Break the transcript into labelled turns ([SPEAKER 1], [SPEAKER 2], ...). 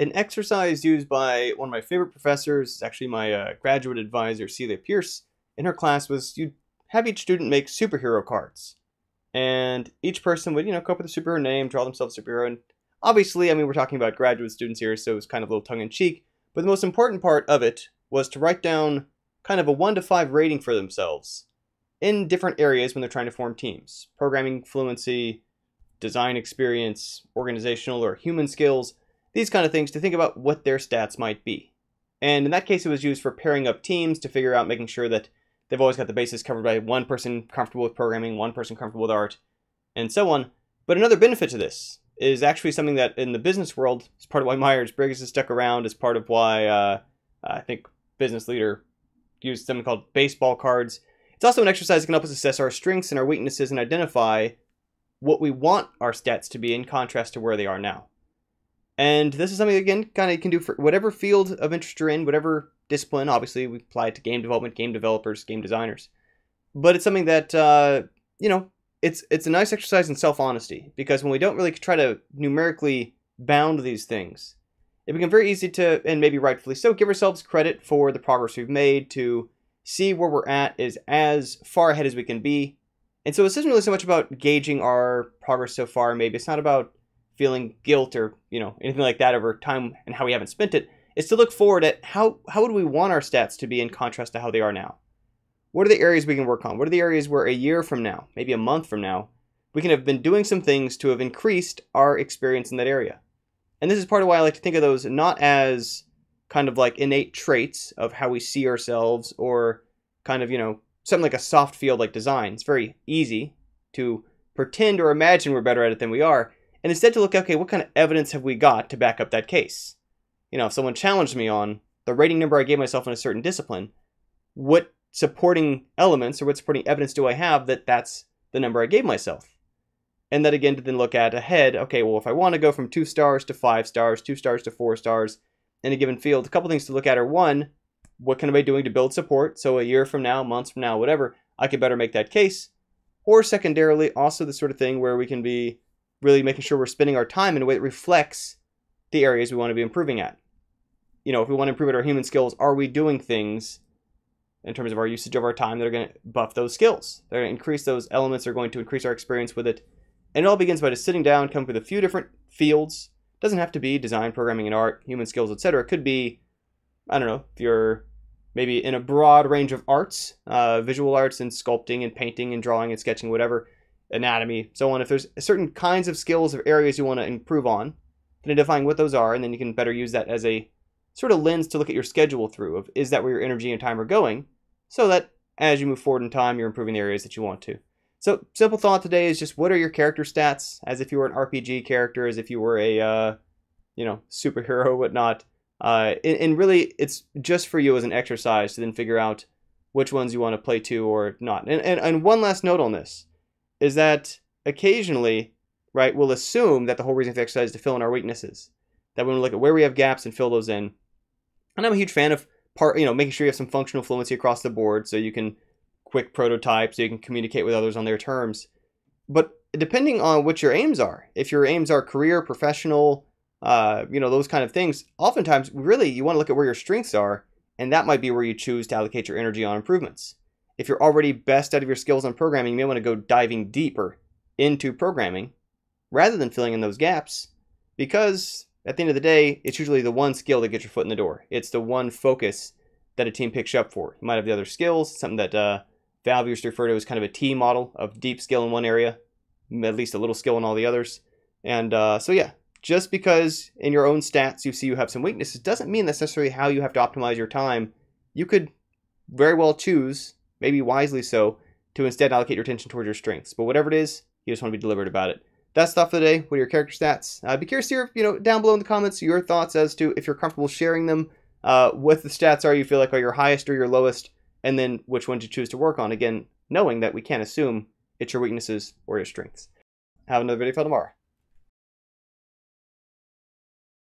[SPEAKER 1] An exercise used by one of my favorite professors, actually my graduate advisor, Celia Pierce, in her class was you'd have each student make superhero cards. And each person would, come up with a superhero name, draw themselves a superhero. And obviously, I mean, we're talking about graduate students here, so it's kind of a little tongue-in-cheek. But the most important part of it was to write down kind of a 1 to 5 rating for themselves in different areas when they're trying to form teams. Programming fluency, design experience, organizational or human skills, these kind of things, to think about what their stats might be. And in that case, it was used for pairing up teams to figure out, making sure that they've always got the bases covered by one person comfortable with programming, one person comfortable with art, and so on. But another benefit to this is actually something that in the business world is part of why Myers-Briggs has stuck around, is part of why I think Business Leader used something called baseball cards. It's also an exercise that can help us assess our strengths and our weaknesses and identify what we want our stats to be in contrast to where they are now. And this is something, again, kind of you can do for whatever field of interest you're in, whatever discipline. Obviously, we apply it to game development, game developers, game designers. But it's something that, it's a nice exercise in self-honesty, because when we don't really try to numerically bound these things, it becomes very easy to, and maybe rightfully so, give ourselves credit for the progress we've made, to see where we're at is as far ahead as we can be. And so this isn't really so much about gauging our progress so far. Maybe it's not about feeling guilt or, anything like that over time and how we haven't spent it. It's to look forward at how would we want our stats to be in contrast to how they are now. What are the areas we can work on? What are the areas where a year from now, maybe a month from now, we can have been doing some things to have increased our experience in that area? And this is part of why I like to think of those not as kind of like innate traits of how we see ourselves, or kind of, something like a soft field like design. It's very easy to pretend or imagine we're better at it than we are, and instead to look, okay, what kind of evidence have we got to back up that case? If someone challenged me on the rating number I gave myself in a certain discipline, what supporting elements or what supporting evidence do I have that that's the number I gave myself? And that, again, to then look at ahead, okay, well, if I want to go from 2 stars to 5 stars, 2 stars to 4 stars in a given field, a couple things to look at are, one, what can I be doing to build support? So a year from now, months from now, whatever, I could better make that case. Or secondarily, also the sort of thing where we can be really making sure we're spending our time in a way that reflects the areas we want to be improving at. If we want to improve at our human skills, are we doing things in terms of our usage of our time that are going to buff those skills? They're going to increase those elements, are going to increase our experience with it. And it all begins by just sitting down, coming up with a few different fields. It doesn't have to be design, programming, and art, human skills, etc. It could be, I don't know, if you're maybe in a broad range of arts, visual arts and sculpting and painting and drawing and sketching, whatever, anatomy, so on. If there's certain kinds of skills or areas you want to improve on, then identifying what those are, and then you can better use that as a sort of lens to look at your schedule through, of is that where your energy and time are going, so that as you move forward in time, you're improving the areas that you want to. So simple thought today is just, what are your character stats, as if you were an RPG character, as if you were a superhero, whatnot. And really, it's just for you as an exercise to then figure out which ones you want to play to or not. And one last note on this is that occasionally, right, we'll assume that the whole reason for the exercise is to fill in our weaknesses. That when we look at where we have gaps and fill those in. And I'm a huge fan of making sure you have some functional fluency across the board, so you can quick prototype, so you can communicate with others on their terms. But depending on what your aims are, if your aims are career, professional, those kind of things, oftentimes, really, you want to look at where your strengths are, and that might be where you choose to allocate your energy on improvements. If you're already best out of your skills on programming, you may want to go diving deeper into programming rather than filling in those gaps, because at the end of the day, it's usually the one skill that gets your foot in the door. It's the one focus that a team picks you up for. You might have the other skills, something that Valve used to refer to as kind of a T model of deep skill in one area, at least a little skill in all the others. And so yeah, just because in your own stats you see you have some weaknesses doesn't mean that's necessarily how you have to optimize your time. You could very well choose, maybe wisely so, to instead allocate your attention towards your strengths. But whatever it is, you just want to be deliberate about it. That's stuff for the day. What are your character stats? Be curious to hear, down below in the comments, your thoughts as to if you're comfortable sharing them, what the stats are you feel like are your highest or your lowest, and then which ones you choose to work on. Again, knowing that we can't assume it's your weaknesses or your strengths. Have another video for tomorrow.